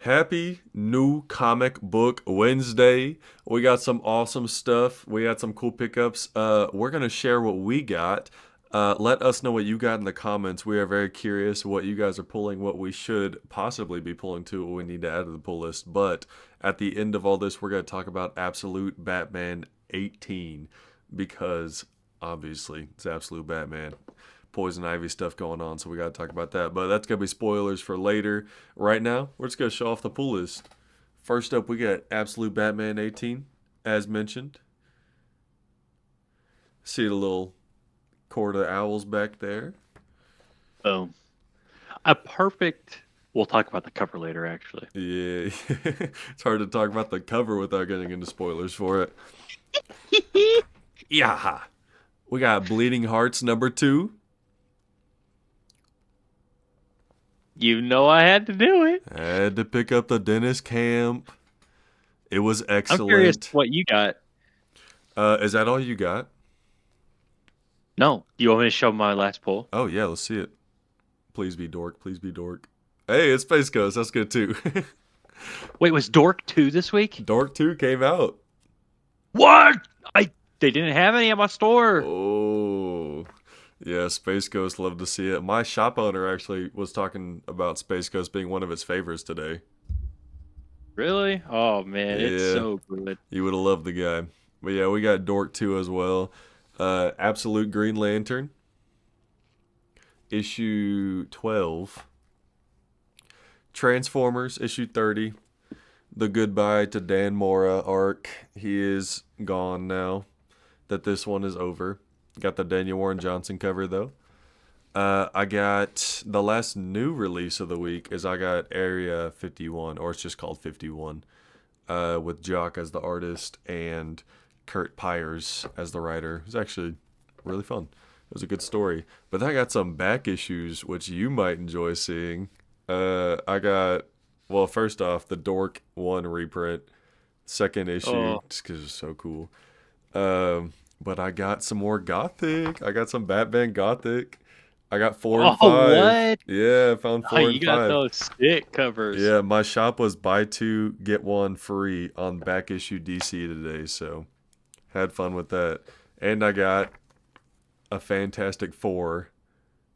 Happy New Comic Book Wednesday. We got some awesome stuff. We had some cool pickups. We're going to share what we got. Let us know what you got in the comments. We are very curious what you guys are pulling, what we should possibly be pulling to, what we need to add to the pull list. But at the end of all this, we're going to talk about Absolute Batman 18 because obviously it's Absolute Batman. Poison Ivy stuff going on, so we got to talk about that. But that's going to be spoilers for later. Right now, we're just going to show off the pull list. First up, we got Absolute Batman 18, as mentioned. See the little Court of the Owls back there. Boom. A perfect. We'll talk about the cover later, actually. Yeah, it's hard to talk about the cover without getting into spoilers for it. Yeah, we got Bleeding Hearts number 2. You know I had to do it. I had to pick up the Dennis Camp. It was excellent. I'm curious what you got. Is that all you got? No. You want me to show my last pull? Oh, yeah, let's see it. Please be dork. Please be dork. Hey, it's Space Ghost. That's good, too. Wait, was Dork 2 this week? Dork 2 came out. What? They didn't have any at my store. Oh. Yeah, Space Ghost, love to see it. My shop owner actually was talking about Space Ghost being one of his favorites today. Really? Oh, man, Yeah. it's so good. You would have loved the guy. But yeah, we got Dork 2 as well. Absolute Green Lantern. Issue 12. Transformers, issue 30. The goodbye to Dan Mora arc. He is gone now that this one is over. Got the Daniel Warren Johnson cover, though. I got the last new release of the week is I got Area 51, or it's just called 51, with Jock as the artist and Kurt Pyers as the writer. It was actually really fun. It was a good story. But then I got some back issues, which you might enjoy seeing. I got, well, first off, the Dork 1 reprint, second issue, just because it's so cool. But I got some more Gothic. I got some Batman Gothic. I got 4 and 5. What? Yeah, I found 4 and 5. You got those sick covers. Yeah, my shop was buy 2, get 1 free on back issue DC today, so had fun with that. And I got a Fantastic Four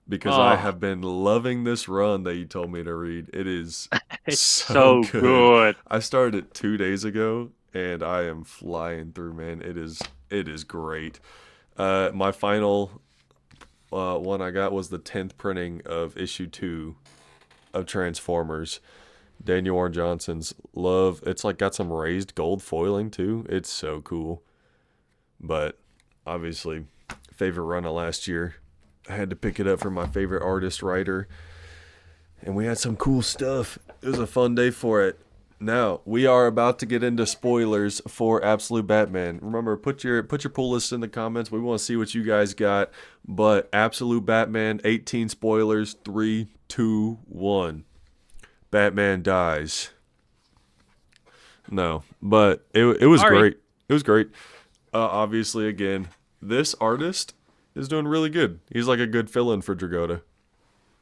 because I have been loving this run that you told me to read. It is It's so so good. I started it 2 days ago, and I am flying through, man. It is great. My final one I got was the 10th printing of issue 2 of Transformers. Daniel Warren Johnson's love. It's like got some raised gold foiling too. It's so cool. But obviously, favorite run of last year. I had to pick it up for my favorite artist writer. And we had some cool stuff. It was a fun day for it. Now, we are about to get into spoilers for Absolute Batman. Remember, put your pull list in the comments. We want to see what you guys got. But Absolute Batman, 18 spoilers, 3, 2, 1. Batman dies. No, but it was great. It was great. Obviously, again, this artist is doing really good. He's like a good fill-in for Dragotta.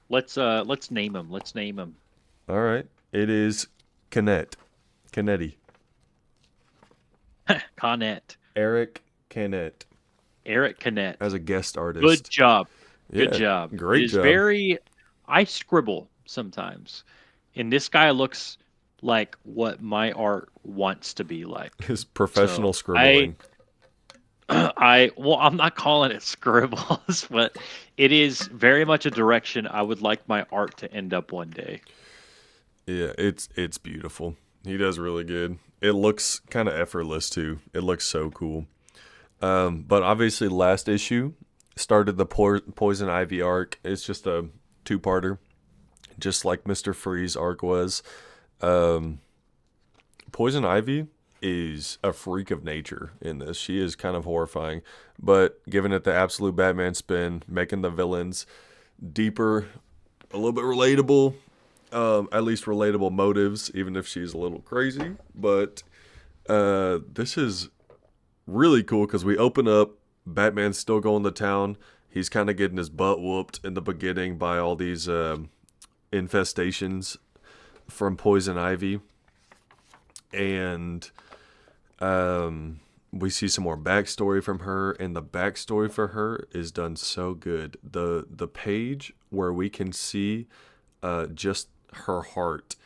Let's name him. Let's name him. All right. It is Canetti. Connett. Eric Canet. Eric Canet. As a guest artist. Good job. Yeah, Good job. Great job. I scribble sometimes. And this guy looks like what my art wants to be like. His professional scribbling. I'm not calling it scribbles, but it is very much a direction I would like my art to end up one day. Yeah, it's beautiful. He does really good. It looks kind of effortless too. It looks so cool. But obviously last issue started the Poison Ivy arc. It's just a 2-parter, just like Mr. Freeze arc was. Poison Ivy is a freak of nature in this. She is kind of horrifying, but giving it the Absolute Batman spin, making the villains deeper, a little bit relatable, at least relatable motives, even if she's a little crazy. But this is really cool because we open up, Batman's still going to town. He's kind of getting his butt whooped in the beginning by all these infestations from Poison Ivy, and we see some more backstory from her, and the backstory for her is done so good. The page where we can see just her heart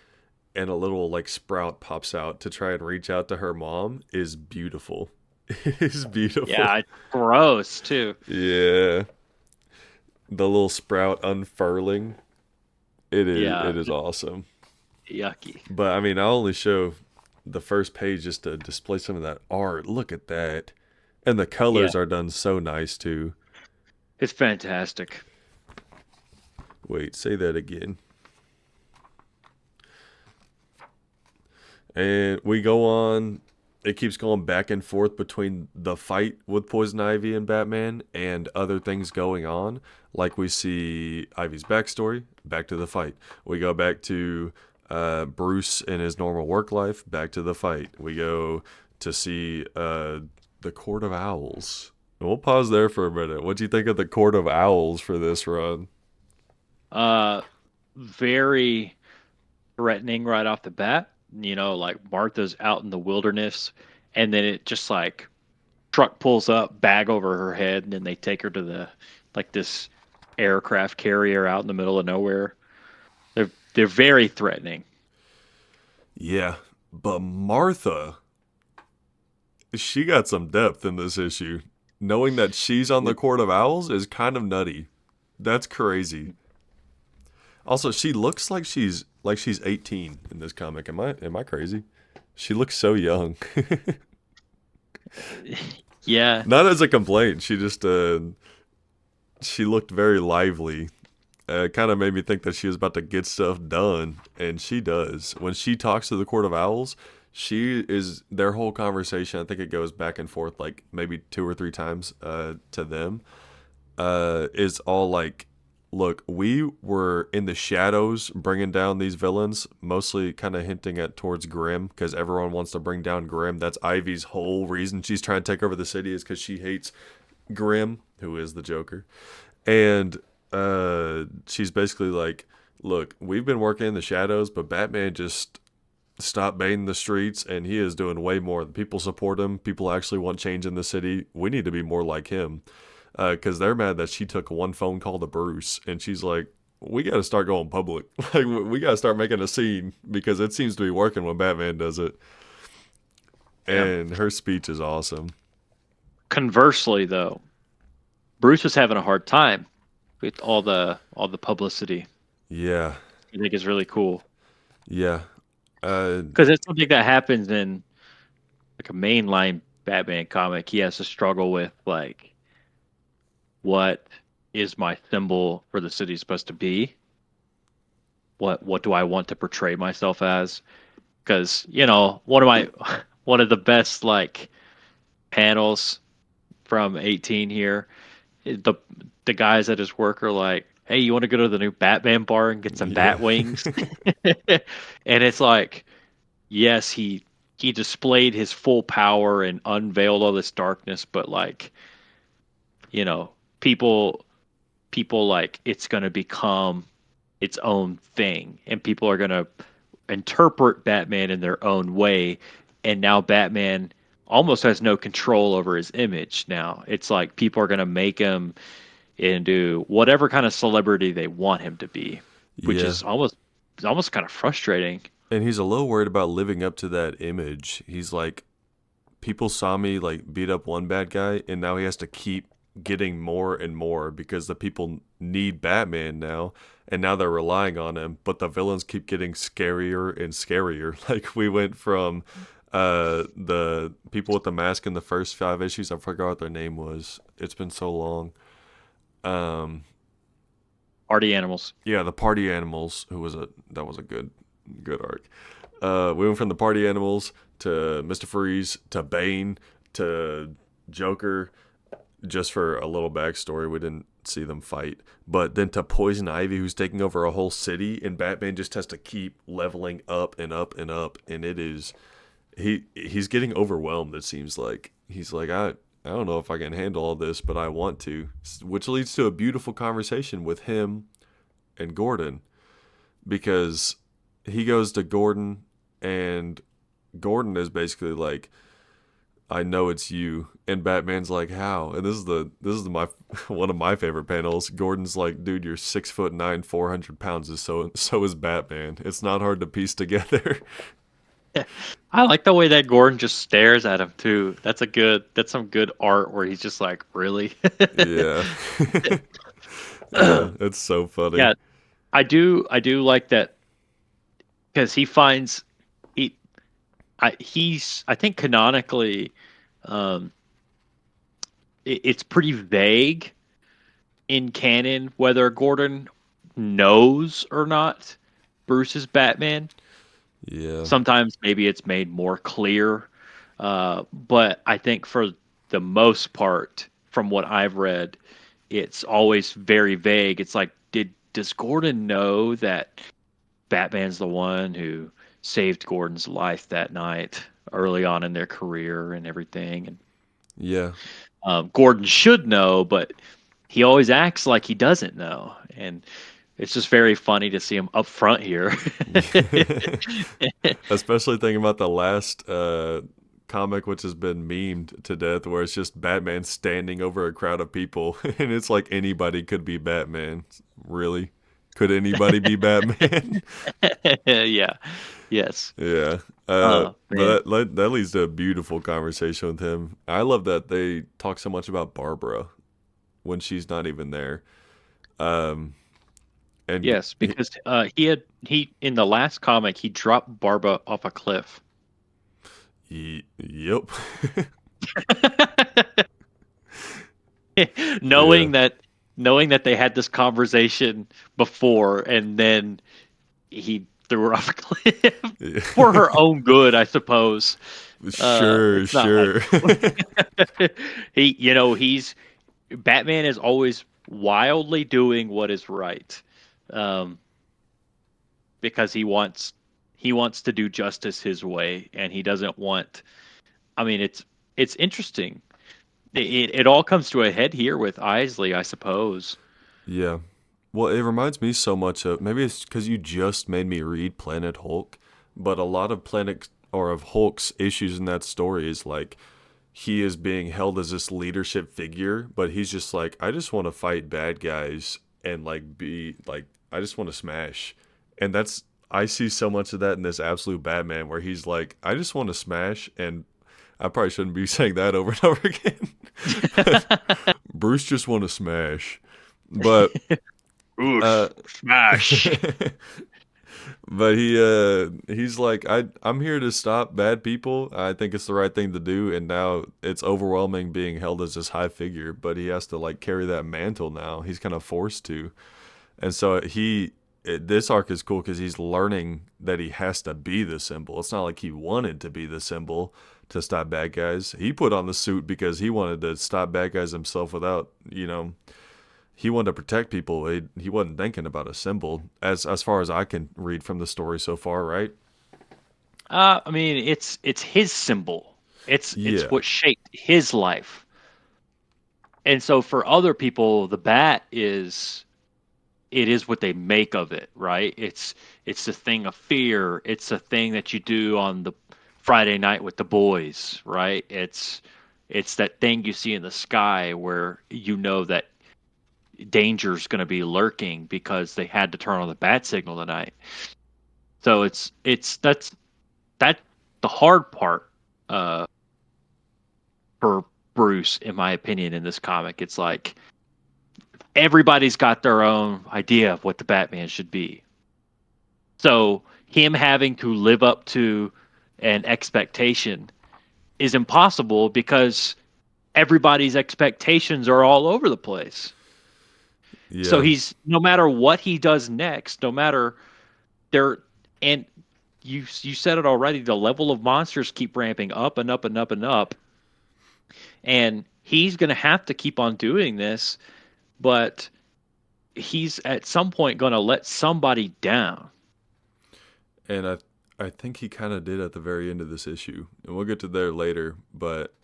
and a little like sprout pops out to try and reach out to her mom is beautiful. It is beautiful. Yeah, it's gross too. Yeah. The little sprout unfurling. Yeah, It is awesome. yucky. But I mean, I only show the first page just to display some of that art. Look at that. And the Yeah, colors are done so nice too. it's fantastic. Wait, say that again. And we go on. It keeps going back and forth between the fight with Poison Ivy and Batman and other things going on. Like we see Ivy's backstory, back to the fight. We go back to Bruce in his normal work life, back to the fight. We go to see the Court of Owls. And we'll pause there for a minute. What do you think of the Court of Owls for this run? Uh, Very threatening right off the bat. You know, like Martha's out in the wilderness, and then it just like truck pulls up, bag over her head, and then they take her to the like this aircraft carrier out in the middle of nowhere. They're very threatening. Yeah, but Martha, she got some depth in this issue. Knowing that she's on the Court of Owls is kind of nutty. That's crazy. Also, she looks like she's 18 in this comic. Am I crazy? She looks so young. Yeah, Not as a complaint. She looked very lively. It kind of made me think that she was about to get stuff done, and she does. When she talks to the Court of Owls, she is their whole conversation. I think it goes back and forth like maybe two or three times to them. Is all like, look, we were in the shadows bringing down these villains, mostly kind of hinting at towards Grimm because everyone wants to bring down Grimm. That's Ivy's whole reason she's trying to take over the city is because she hates Grimm, who is the Joker. And she's basically like, look, we've been working in the shadows, but Batman just stopped baiting the streets and he is doing way more. People support him. People actually want change in the city. We need to be more like him. Because they're mad that she took one phone call to Bruce, and she's like, "We got to start going public. Like, we got to start making a scene because it seems to be working when Batman does it." yeah. And her speech is awesome. Conversely, though, Bruce is having a hard time with all the publicity. Yeah, I think is really cool yeah, uh, because it's something that happens in like a mainline Batman comic. He has to struggle with like what is my symbol for the city supposed to be? What do I want to portray myself as? Because you know one of the best like panels from 18 here. The the guys at his work are like, "Hey, you want to go to the new Batman bar and get some yeah, bat wings?" And it's like, yes, he displayed his full power and unveiled all this darkness, but like, you know, people like it's going to become its own thing and people are going to interpret Batman in their own way, and now Batman almost has no control over his image. Now it's like people are going to make him into whatever kind of celebrity they want him to be, which yeah. is almost kind of frustrating. And he's a little worried about living up to that image. He's like, people saw me like beat up one bad guy, and now he has to keep getting more and more because the people need Batman now, and now they're relying on him. But the villains keep getting scarier and scarier. Like we went from the people with the mask in the first 5 issues. I forgot what their name was. It's been so long. Um, Party animals. yeah, the party animals. That was a good arc. We went from the party animals to Mr. Freeze to Bane to Joker. Just for a little backstory, we didn't see them fight. But then to Poison Ivy, who's taking over a whole city, and Batman just has to keep leveling up and up and up. And it is, he's getting overwhelmed. It seems like he's like, I don't know if I can handle all this, but I want to. Which leads to a beautiful conversation with him and Gordon, because he goes to Gordon, and Gordon is basically like, I know it's you. And Batman's like, how? And this is my one of my favorite panels. Gordon's like, dude, you're 6'9", 400 pounds. Is so is Batman. It's not hard to piece together. I like the way that Gordon just stares at him too. That's some good art where he's just like, really? Yeah. Yeah, it's so funny. Yeah, I do like that because he finds he I think canonically, um it's pretty vague in canon whether Gordon knows or not Bruce is Batman. Yeah. Sometimes maybe it's made more clear, but I think for the most part, from what I've read, it's always very vague. It's like, does Gordon know that Batman's the one who saved Gordon's life that night early on in their career and everything? And Yeah. Gordon should know, but he always acts like he doesn't know, and it's just very funny to see him up front here. Especially thinking about the last comic, which has been memed to death, where it's just Batman standing over a crowd of people, and it's like anybody could be Batman. Really, could anybody be Batman? Yeah. Yes. Yeah. Man. But that leads to a beautiful conversation with him. I love that they talk so much about Barbara when she's not even there. Um, and Yes, because he in the last comic he dropped Barba off a cliff. yep. Yeah. knowing that knowing that they had this conversation before, and then he threw her off a cliff Yeah. for her own good, I suppose. Sure, It's not like sure. he's Batman is always wildly doing what is right, um, because he wants to do justice his way, and he doesn't want. I mean, it's interesting. It all comes to a head here with Isley, I suppose. Yeah. Well, it reminds me so much of, maybe it's because you just made me read Planet Hulk, but a lot of Planet or of Hulk's issues in that story is like he is being held as this leadership figure, but he's just like, I just want to fight bad guys and like be like, I just want to smash. And that's, I see so much of that in this absolute Batman where he's like, I just want to smash. And I probably shouldn't be saying that over and over again. Bruce just want to smash. But uh Oosh, smash. but he's like, I'm here to stop bad people. I think it's the right thing to do, and now it's overwhelming being held as this high figure, but he has to like carry that mantle now. He's kind of forced to. And so this arc is cool cuz he's learning that he has to be the symbol. It's not like he wanted to be the symbol to stop bad guys. He put on the suit because he wanted to stop bad guys himself without, he wanted to protect people. He wasn't thinking about a symbol, as far as I can read from the story so far, right? I mean, it's his symbol. It's Yeah, what shaped his life. And so for other people, the bat is it is what they make of it, right? It's the thing of fear. It's a thing that you do on the Friday night with the boys, right? It's that thing you see in the sky where you know that danger's going to be lurking because they had to turn on the bat signal tonight. So that's the hard part, uh, for Bruce, in my opinion, in this comic. It's like everybody's got their own idea of what the Batman should be. So him having to live up to an expectation is impossible because everybody's expectations are all over the place. So yeah, he's no matter what he does next, no matter there and you said it already, the level of monsters keep ramping up and up and up and up, and he's going to have to keep on doing this, but he's at some point going to let somebody down. and I think he kind of did at the very end of this issue, and we'll get to there later. But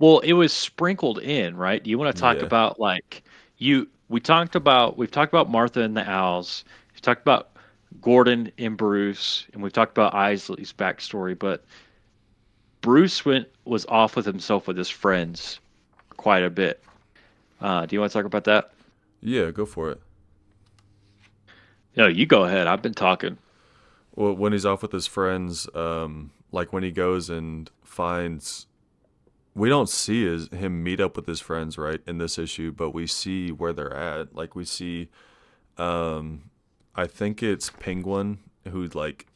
Well, it was sprinkled in, right? You want to talk yeah, about like you we've talked about Martha and the Owls. We talked about Gordon and Bruce, and we've talked about Isley's backstory, but Bruce was off with himself with his friends quite a bit. Do you want to talk about that? Yeah, go for it. No, you go ahead. I've been talking. Well, when he's off with his friends, like when he goes and finds, we don't see him meet up with his friends, right, in this issue, but we see where they're at. Like we see, um, I think it's Penguin who like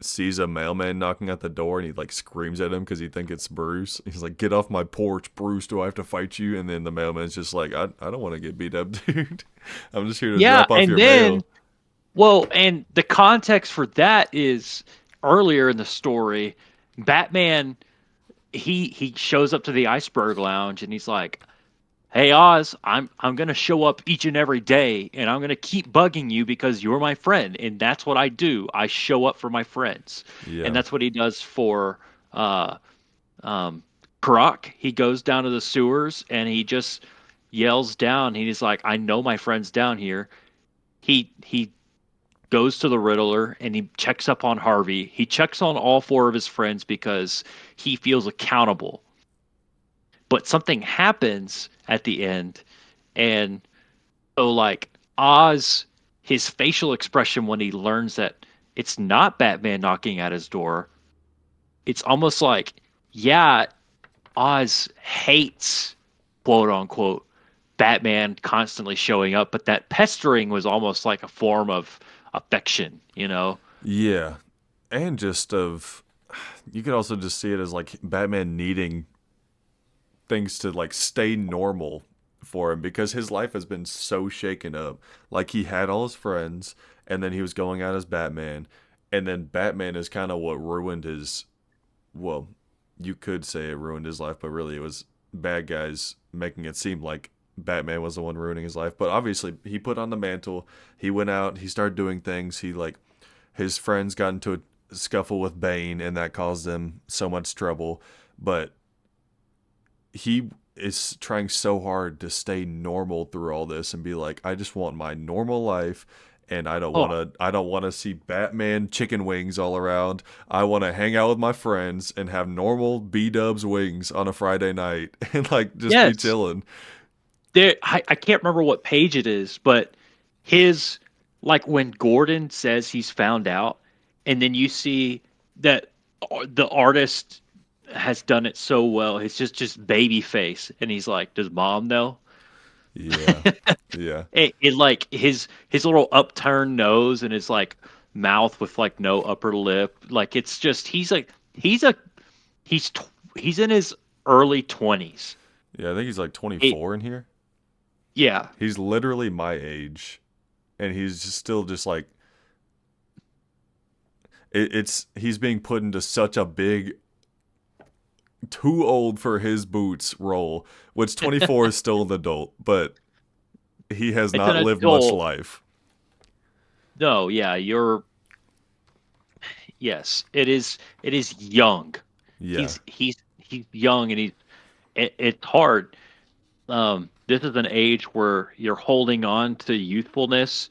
sees a mailman knocking at the door and he like screams at him because he thinks it's Bruce. He's like, "Get off my porch, Bruce! Do I have to fight you?" And then the mailman's just like, I don't want to get beat up, dude. I'm just here to Yeah, drop off and your mail." then well, and the context for that is earlier in the story, Batman he shows up to the Iceberg Lounge and he's like, "Hey Oz, I'm gonna show up each and every day, and I'm gonna keep bugging you because you're my friend, and that's what I do. I show up for my friends, and Yeah, that's what he does for uh, um, Croc. He goes down to the sewers and he just yells down. He's like, "I know my friend's down here." He goes to the Riddler and he checks up on Harvey. He checks on all four of his friends because he feels accountable. But something happens at the end, and so like Oz, his facial expression when he learns that it's not Batman knocking at his door, it's almost like, yeah, Oz hates, quote unquote, Batman constantly showing up, but that pestering was almost like a form of affection, you know? yeah, and just of, you could also just see it as like Batman needing things to like stay normal for him because his life has been so shaken up. Like he had all his friends and then he was going out as Batman and then Batman is kind of what ruined his, well, you could say it ruined his life, but really it was bad guys making it seem like Batman was the one ruining his life. But obviously he put on the mantle, he went out, he started doing things, he like his friends got into a scuffle with Bane and that caused them so much trouble. But he is trying so hard to stay normal through all this and be like, I just want my normal life and Oh, I don't want to see Batman chicken wings all around. I want to hang out with my friends and have normal B-dubs wings on a Friday night and like just be yes. chilling. I can't remember what page it is, but his like when Gordon says he's found out, and then you see that the artist has done it so well. It's just baby face, and he's like, "Does mom know?" Yeah. Yeah. It like his little upturned nose and his like mouth with like no upper lip. Like it's just he's a he's tw- he's in his early 20s. Yeah, I think he's like It 24 in here. yeah. He's literally my age and he's just still just like it's he's being put into such a big too old for his boots role, which 24 is still an adult, but he has It's an not lived much adult. life. No, yeah, you're yes. It is young. Yeah. He's young and it's hard. This is an age where you're holding on to youthfulness,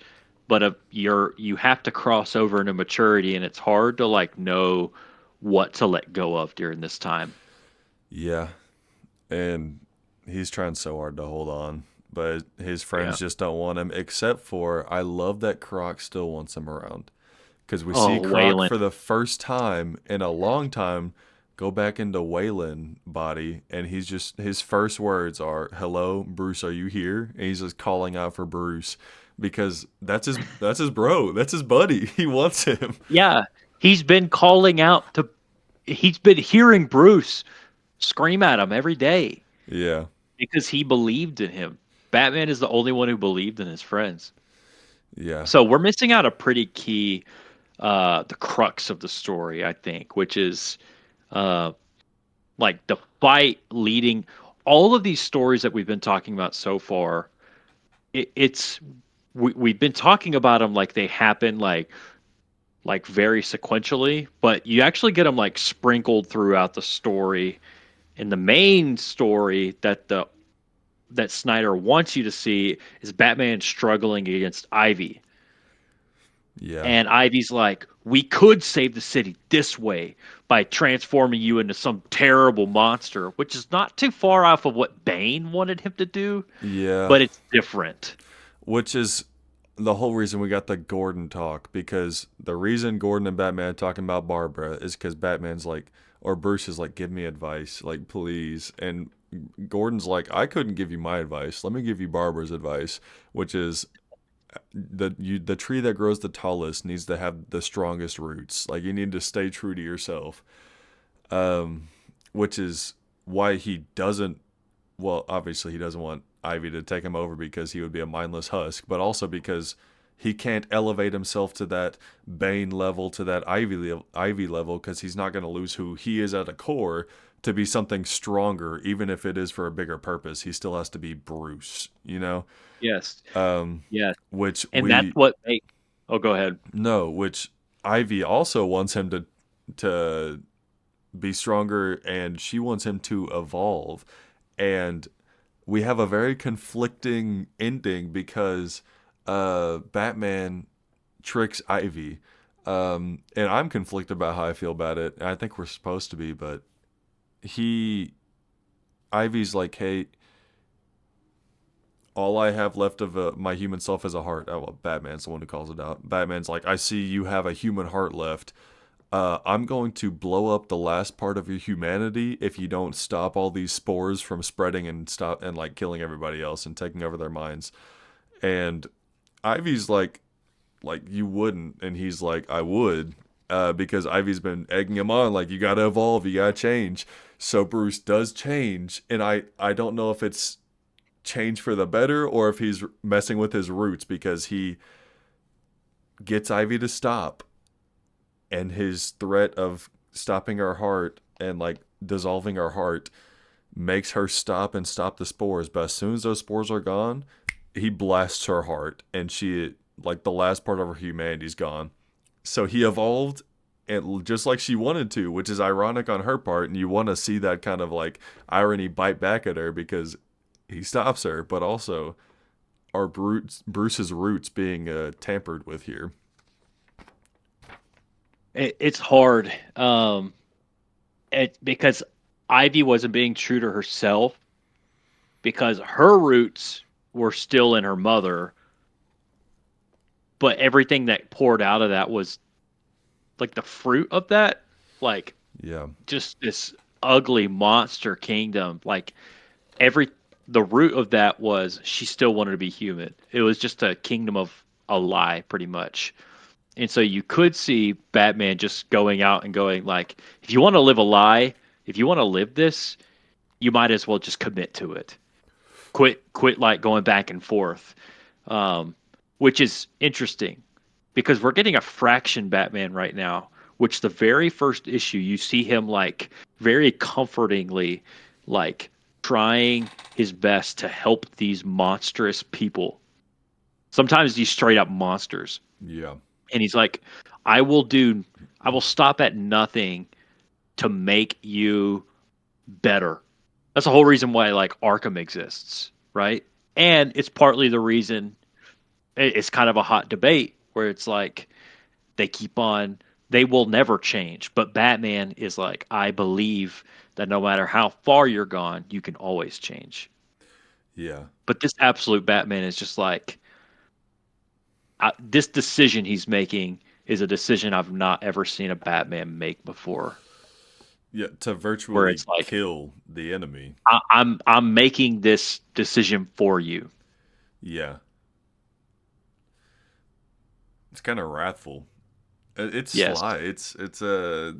but you have to cross over into maturity, and it's hard to like know what to let go of during this time. Yeah. And he's trying so hard to hold on, but his Yeah. friends just don't want him, except for I love that Croc still wants him around. Because we see Oh, Croc Waylon. for the first time in a long time go back into Waylon body, and he's just his first words are, "Hello, Bruce, are you here?" And he's just calling out for Bruce because that's his bro, that's his buddy. He wants him. Yeah, he's been calling out to. He's been hearing Bruce scream at him every day Yeah, because he believed in him. Batman is the only one who believed in his friends. yeah, So we're missing out a pretty key, the crux of the story, I think, which is uh, like the fight leading all of these stories that we've been talking about so far. It's we've been talking about them like they happen like very sequentially, but you actually get them like sprinkled throughout the story. And the main story that Snyder wants you to see is Batman struggling against Ivy. Yeah. And Ivy's like, we could save the city this way by transforming you into some terrible monster, which is not too far off of what Bane wanted him to do, Yeah. but it's different. Which is the whole reason we got the Gordon talk, because the reason Gordon and Batman are talking about Barbara is because Batman's like, or Bruce is like, give me advice, like, please. And Gordon's like, I couldn't give you my advice. Let me give you Barbara's advice, which is the tree that grows the tallest needs to have the strongest roots. Like, you need to stay true to yourself. Um, which is why he doesn't. Well, obviously he doesn't want Ivy to take him over because he would be a mindless husk, but also because he can't elevate himself to that Bane level, to that Ivy level, because he's not going to lose who he is at a core to be something stronger, even if it is for a bigger purpose. He still has to be Bruce, you know. Yes. Um, Yes. which And that's we what make Oh, go ahead. know, which Ivy also wants him to be stronger, and she wants him to evolve. And we have a very conflicting ending because Batman tricks Ivy. And I'm conflicted about how I feel about it. I think we're supposed to be, but he, Ivy's like, hey, all I have left of my human self is a heart. Oh, well, Batman's the one who calls it out. Batman's like, I see you have a human heart left. I'm going to blow up the last part of your humanity if you don't stop all these spores from spreading and stop and like killing everybody else and taking over their minds. And Ivy's like you wouldn't, and he's like, I would, because Ivy's been egging him on, like, you gotta evolve, you gotta change. So Bruce does change, and I don't know if it's change for the better or if he's messing with his roots, because he gets Ivy to stop, and his threat of stopping her heart and like dissolving her heart makes her stop and stop the spores. But as soon as those spores are gone, he blasts her heart, and she, like, the last part of her humanity's gone. So he evolved, and just like she wanted to, which is ironic on her part, and you want to see that kind of like irony bite back at her because he stops her, but also are Bruce's roots being tampered with here. It's hard, because Ivy wasn't being true to herself because her roots were still in her mother, but everything that poured out of that was like the fruit of that, like Yeah, just this ugly monster kingdom. Like every the root of that was she still wanted to be human. It was just a kingdom of a lie, pretty much. And so you could see Batman just going out and going like, if you want to live a lie, if you want to live this, you might as well just commit to it. Quit like going back and forth, um, which is interesting because we're getting a fraction Batman right now. Which the very first issue you see him like very comfortingly like trying his best to help these monstrous people. Sometimes these straight up monsters, yeah, and he's like, I will do, I will stop at nothing to make you better. That's the whole reason why like Arkham exists, right? And it's partly the reason it's kind of a hot debate where it's like they keep on, they will never change. But Batman is like, I believe that no matter how far you're gone, you can always change. yeah, But this absolute Batman is just like, this decision he's making is a decision I've not ever seen a Batman make before. yeah. To Where virtually it's like, kill the enemy. I'm making this decision for you. Yeah, it's kind of wrathful. It's Yes. sly. It's a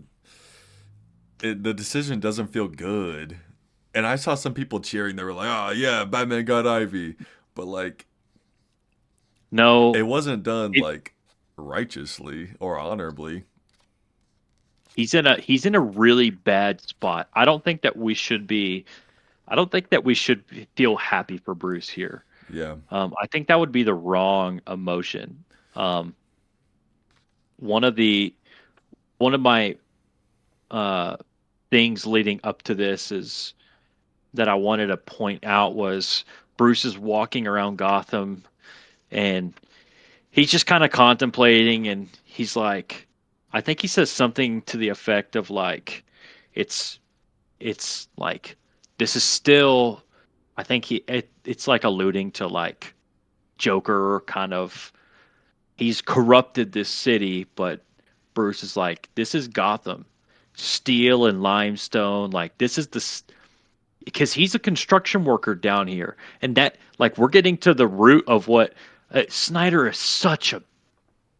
the decision doesn't feel good. And I saw some people cheering. They were like, "Oh yeah, Batman got Ivy," but like No, it wasn't done it, like righteously or honorably. he's in a really bad spot. I don't think that we should feel happy for Bruce here. Yeah, I think that would be the wrong emotion. Um, one of the one of my uh, things leading up to this is that I wanted to point out was Bruce is walking around Gotham and he's just kind of contemplating, and he's like, I think he says something to the effect of like, it's it's like this is still. I think it's like alluding to like Joker kind of. He's corrupted this city, but Bruce is like, this is Gotham, steel and limestone. Like this is because he's a construction worker down here, and that like we're getting to the root of what Snyder is such a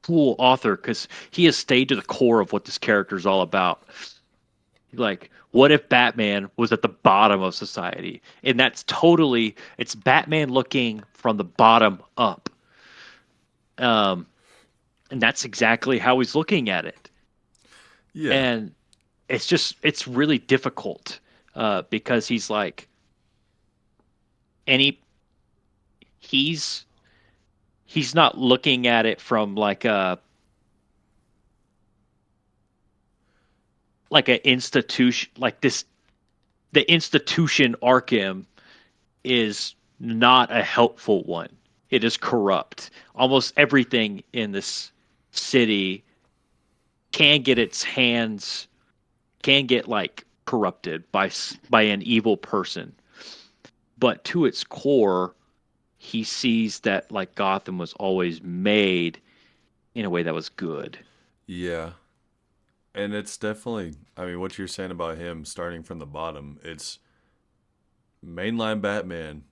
cool author because he has stayed to the core of what this character is all about. Like, what if Batman was at the bottom of society? And that's totally it's Batman looking from the bottom up. Um, and that's exactly how he's looking at it. Yeah. And it's really difficult because he's like, and he's he's not looking at it from like an institution like this. The institution Arkham is not a helpful one. It is corrupt. Almost everything in this city can get its hands can get like corrupted by an evil person. But to its core, he sees that like Gotham was always made in a way that was good. Yeah. And it's definitely, I mean, what you're saying about him starting from the bottom, it's mainline Batman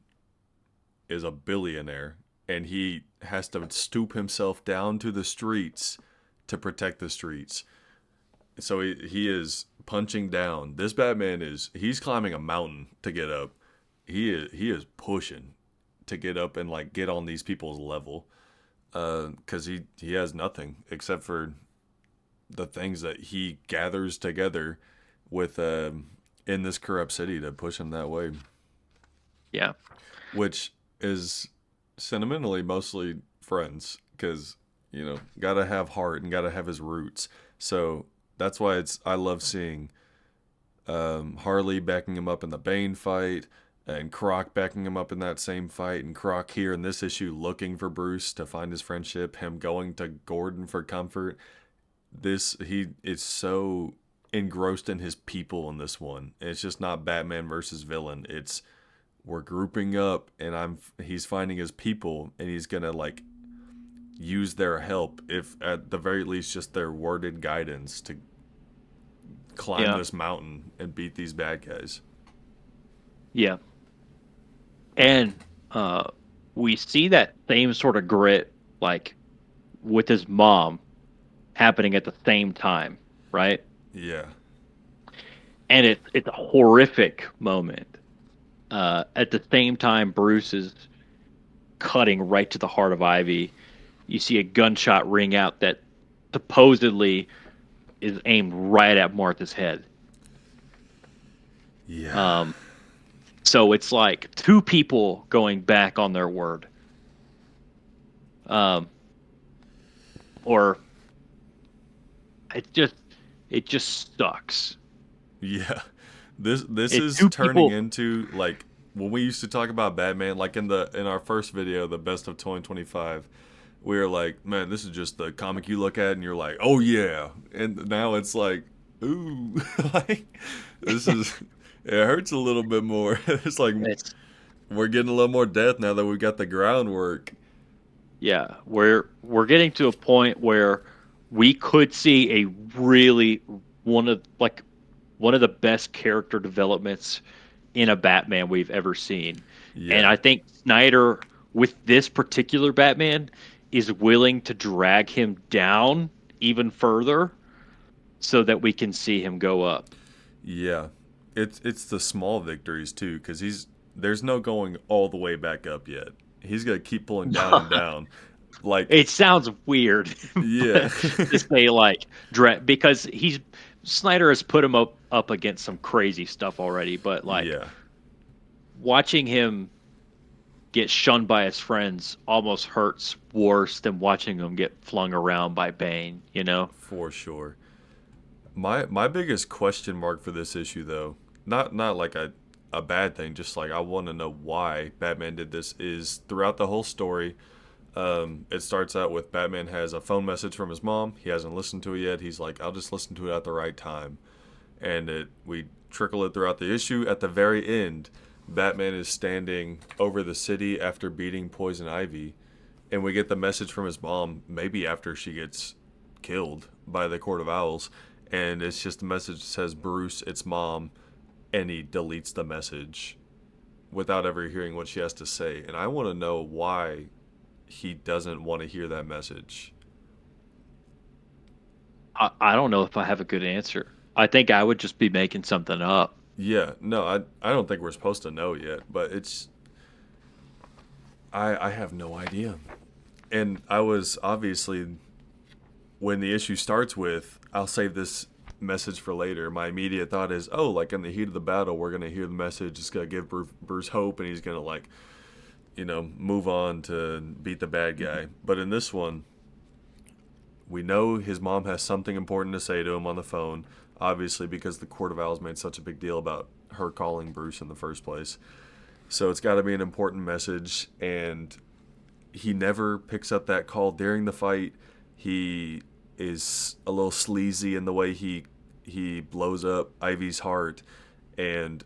is a billionaire and he has to stoop himself down to the streets to protect the streets. So he is punching down. This Batman he's climbing a mountain to get up. He is pushing to get up and like get on these people's level. Cuz he has nothing except for the things that he gathers together with in this corrupt city to push him that way, Yeah. which is sentimentally mostly friends because gotta have heart and gotta have his roots. So that's why I love seeing Harley backing him up in the Bane fight and Croc backing him up in that same fight, and Croc here in this issue looking for Bruce to find his friendship, him going to Gordon for comfort. He is so engrossed in his people in this one. It's just not Batman versus villain. It's we're grouping up and he's finding his people and he's gonna like use their help, if at the very least just their worded guidance, to climb Yeah. this mountain and beat these bad guys. Yeah. And uh we see that same sort of grit like with his mom happening at the same time, right? Yeah. And it's a horrific moment. At the same time, Bruce is cutting right to the heart of Ivy. You see a gunshot ring out that supposedly is aimed right at Martha's head. Yeah. Um, so it's like two people going back on their word. Um, or it just it just sucks. Yeah. This It's is two turning people. into like when we used to talk about Batman, like in our first video, the best of 2025, we were like, man, this is just the comic you look at and you're like, oh yeah. And now it's like, ooh, like this is it hurts a little bit more. It's like It's we're getting a little more death now that we got the groundwork. Yeah, we're getting to a point where we could see a really one of like one of the best character developments in a Batman we've ever seen. And Yeah. I think Snyder with this particular Batman is willing to drag him down even further so that we can see him go up. Yeah. It's the small victories too, because there's no going all the way back up yet. He's gonna keep pulling down and down. Like, It sounds weird, yeah. but to say like dread because he's Snyder has put him up against some crazy stuff already, but like Yeah, watching him get shunned by his friends almost hurts worse than watching him get flung around by Bane, you know? for sure. My biggest question mark for this issue though, not like a bad thing, just like I want to know why Batman did this, is throughout the whole story, It starts out with Batman has a phone message from his mom. He hasn't listened to it yet. He's like, I'll just listen to it at the right time. And we trickle it throughout the issue. At the very end, Batman is standing over the city after beating Poison Ivy, and we get the message from his mom maybe after she gets killed by the Court of Owls, and it's just a message that says, Bruce, it's mom, and he deletes the message without ever hearing what she has to say. And I want to know why he doesn't want to hear that message. I don't know if I have a good answer. I think I would just be making something up. Yeah, no, I don't think we're supposed to know yet, but it's I have no idea. And I was obviously, when the issue starts with, I'll save this message for later, my immediate thought is, oh, like in the heat of the battle, we're going to hear the message. It's going to give Bruce hope, and he's going to, like, move on to beat the bad guy. But in this one, we know his mom has something important to say to him on the phone, obviously, because the Court of Owls made such a big deal about her calling Bruce in the first place. So it's got to be an important message, and he never picks up that call during the fight. He is a little sleazy in the way he blows up Ivy's heart, and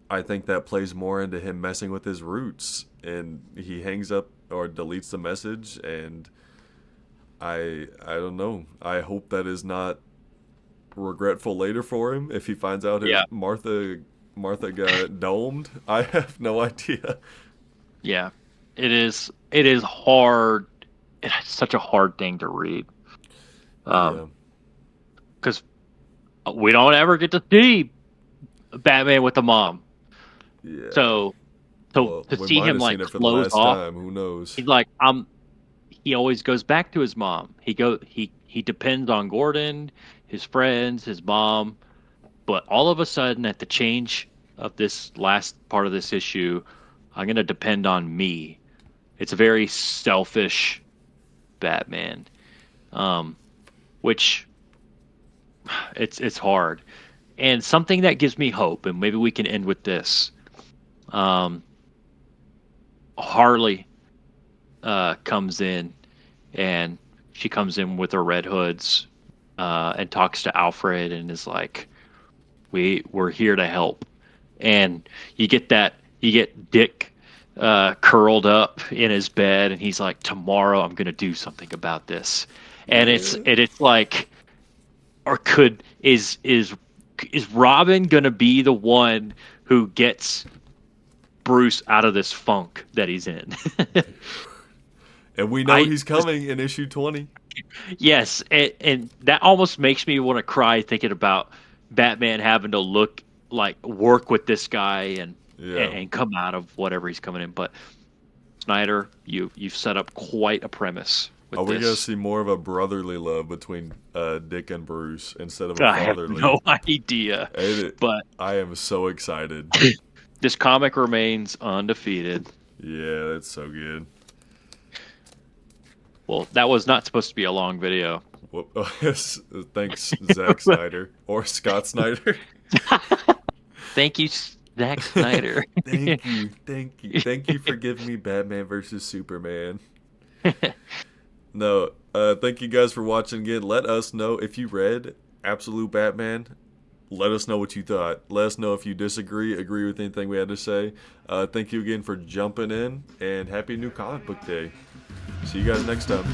I think that plays more into him messing with his roots, and he hangs up or deletes the message, and I don't know. I hope that is not regretful later for him if he finds out Yeah. Martha got domed. I have no idea. Yeah. It is hard. It's such a hard thing to read. Yeah. Because we don't ever get to see Batman with the mom. Yeah. So Well, to we see might him have like seen it for the close last off, time. Who knows? he's like, he always goes back to his mom. He depends on Gordon, his friends, his mom. But all of a sudden, at the change of this last part of this issue, I'm going to depend on me. It's a very selfish Batman, which it's hard. And something that gives me hope, and maybe we can end with this. Harley comes in, and she comes in with her Red Hoods and talks to Alfred and is like, we're here to help. And you get Dick curled up in his bed, and he's like, tomorrow I'm gonna do something about this. And it's like, or is Robin gonna be the one who gets Bruce out of this funk that he's in? And we know he's coming in issue 20. Yes, and that almost makes me want to cry thinking about Batman having to work with this guy and come out of whatever he's coming in. But Snyder, you've set up quite a premise with Are we this. gonna see more of a brotherly love between Dick and Bruce instead of a fatherly? I have no idea. But I am so excited. This comic remains undefeated. Yeah, that's so good. Well, that was not supposed to be a long video. Well, thanks, Zack Snyder or Scott Snyder. Thank you, Zack Snyder. Thank you for giving me Batman versus Superman. No, thank you guys for watching again. Let us know if you read Absolute Batman. Let us know what you thought. Let us know if you agree with anything we had to say. Thank you again for jumping in, and happy new comic book day. See you guys next time.